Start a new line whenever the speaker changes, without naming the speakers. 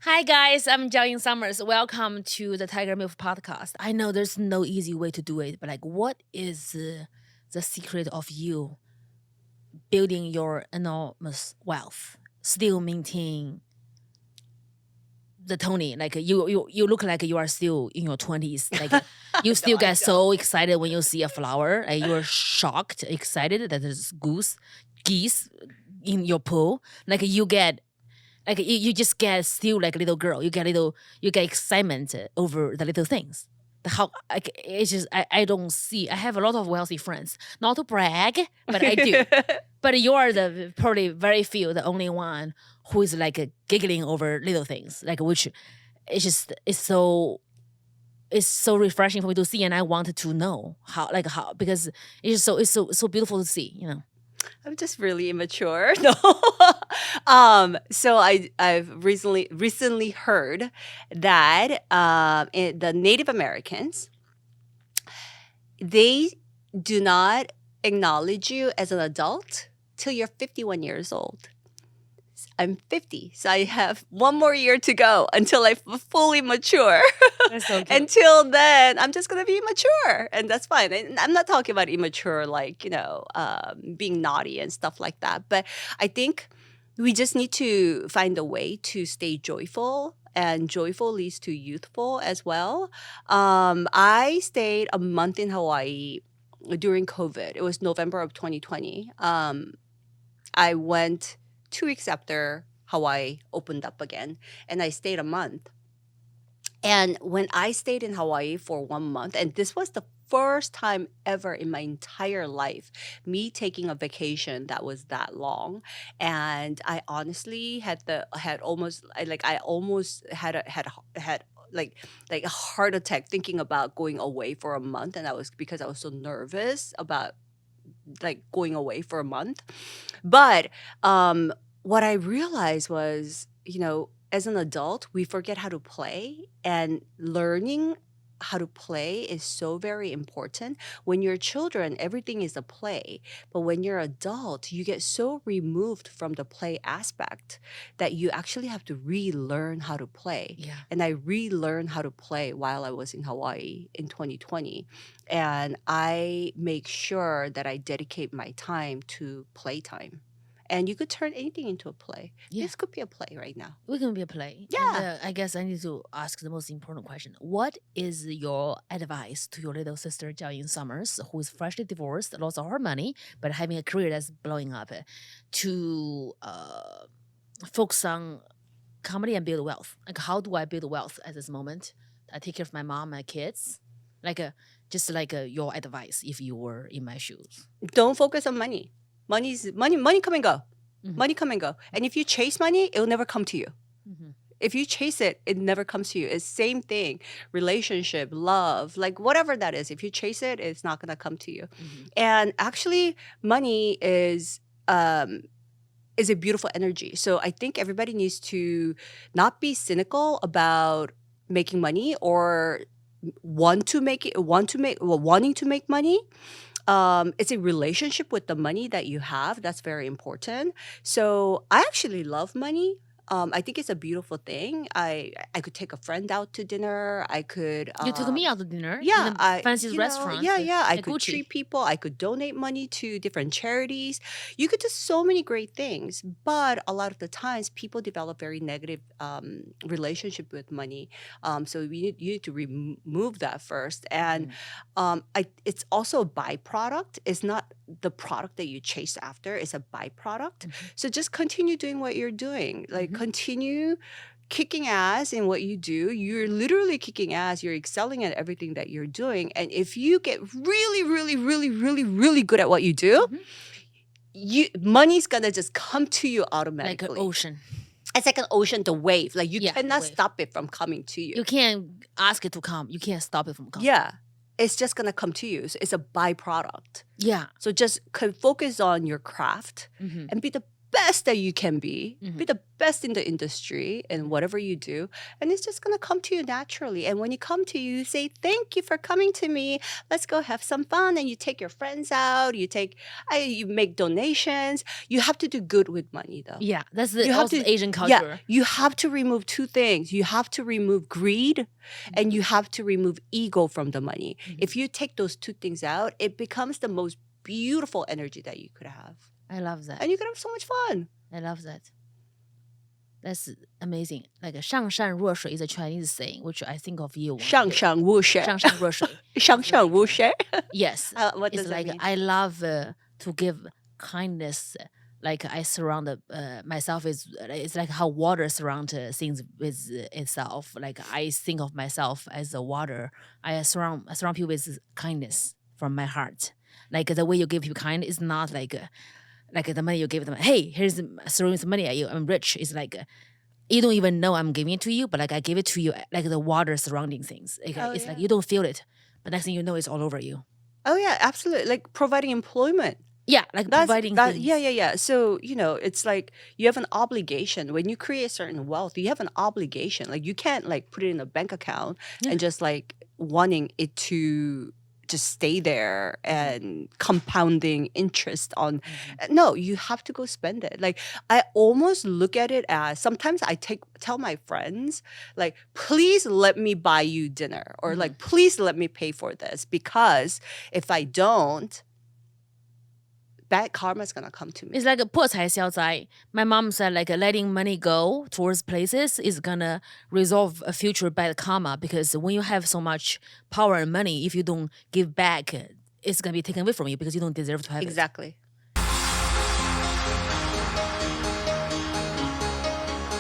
Hi guys, I'm jiaoyingsummers. Welcome to the Tiger Milk podcast. I know there's no easy way to do it, but what is the secret of you building your enormous wealth, still maintain the Toni? Like you look like you are still in your 20s. Like you still get so excited when you see a flower. You're shocked, excited that there's geese in your pool. Like you get you just get still like a little girl. You get excitement over the little things. It's just I don't see. I have a lot of wealthy friends. Not to brag, but I do. But you are the probably very few, the only one who is like giggling over little things. Which it's so refreshing for me to see, and I wanted to know how because it's so beautiful to see.
I'm just really immature. No. So I've recently heard that the Native Americans, they do not acknowledge you as an adult till you're 51 years old. I'm 50, so I have one more year to go until I fully mature.
That's so cute.
Until then, I'm just gonna be immature, and that's fine. And I'm not talking about immature like being naughty and stuff like that. But I think we just need to find a way to stay joyful, and joyful leads to youthful as well. I stayed a month in Hawaii during COVID. It was November of 2020. I went 2 weeks after Hawaii opened up again, and I stayed a month. And when I stayed in Hawaii for 1 month, and this was the first time ever in my entire life, me taking a vacation that was that long, and I honestly almost had a heart attack thinking about going away for a month, and that was because I was so nervous about going away for a month. But what I realized was, as an adult, we forget how to play, and learning how to play is so very important. When you're children, everything is a play. But when you're adult, you get so removed from the play aspect that you actually have to relearn how to play.
Yeah.
And I relearned how to play while I was in Hawaii in 2020. And I make sure that I dedicate my time to playtime. And you could turn anything into a play.
Yeah.
This could be a play right now.
We can be a play.
Yeah.
And, I guess I need to ask the most important question. What is your advice to your little sister, jiaoyingsummers, who is freshly divorced, lost all her money, but having a career that's blowing up, to focus on comedy and build wealth? Like, how do I build wealth at this moment? I take care of my mom, my kids. Your advice if you were in my shoes.
Don't focus on money. Money come and go.
Mhm.
Money come and go. And if you chase money, it'll never come to you.
Mm-hmm.
If you chase it, it never comes to you. It's same thing. Relationship, love, like whatever that is. If you chase it, it's not going to come to you.
Mm-hmm.
And actually, money is a beautiful energy. So I think everybody needs to not be cynical about making money or wanting to make money. It's a relationship with the money that you have. That's very important. So I actually love money. I think it's a beautiful thing. I could take a friend out to dinner. I could.
You took me out to dinner.
Yeah,
in a fancy restaurant.
Yeah. I
at
could
Gucci.
treat people. I could donate money to different charities. You could do so many great things. But a lot of the times, people develop very negative relationship with money. So you need to remove that first. And it's also a byproduct. It's not the product that you chase after. It's a byproduct.
Mhm.
So just continue doing what you're doing. Continue kicking ass in what you do. You're literally kicking ass. You're excelling at everything that you're doing. And if you get really, really, really, really, really good at what you do, money's gonna just come to you automatically.
Like an ocean.
It's like an ocean, the wave. Like you cannot
wave.
stop it from coming to you.
You can't ask it to come. You can't stop it from coming.
Yeah. It's just gonna come to you. So it's a byproduct.
Yeah.
So just focus on your craft
Mhm.
and be the best that you can be
Mhm.
the best in the industry and whatever you do, and it's just going to come to you naturally. And when you come to you say, thank you for coming to me, let's go have some fun. And you take your friends out, you make donations. You have to do good with money though.
Yeah, that's
You have
also
to
the Asian
yeah,
culture.
you have to remove two things. You have to remove greed and you have to remove ego from the money. If you take those two things out, it becomes the most beautiful energy that you could have.
I love that.
And you can have so much fun.
I love that. That's amazing. Like 上善若水 is a Chinese saying, which I think of you.
上善若水.
上善若水.
上善若水.
Yes.
What
It's
does
like
that mean?
I love to give kindness. Like I surround myself it's like how water surrounds things with itself. Like I think of myself as the water. I surround people with kindness from my heart. Like the way you give people kindness is not like the money you give them. Hey, here's throwing some money at you. I'm rich. It's like you don't even know I'm giving it to you, but like I give it to you like the water surrounding things. Like, it's like you don't feel it, but next thing you know, it's all over you.
Oh yeah, absolutely. Like providing employment.
Yeah, like providing things.
Yeah. So, it's like you have an obligation. When you create certain wealth, you have an obligation. Like you can't like put it in a bank account and just like wanting it to just stay there and compounding interest on. No, you have to go spend it. Like I almost look at it as sometimes I tell my friends like, please let me buy you dinner or like, please let me pay for this, because if I don't, bad karma is gonna come to me.
It's like a 破财消灾. My mom said like letting money go towards places is gonna resolve a future bad karma, because when you have so much power and money, if you don't give back, it's gonna be taken away from you because you don't deserve to have it.
Exactly.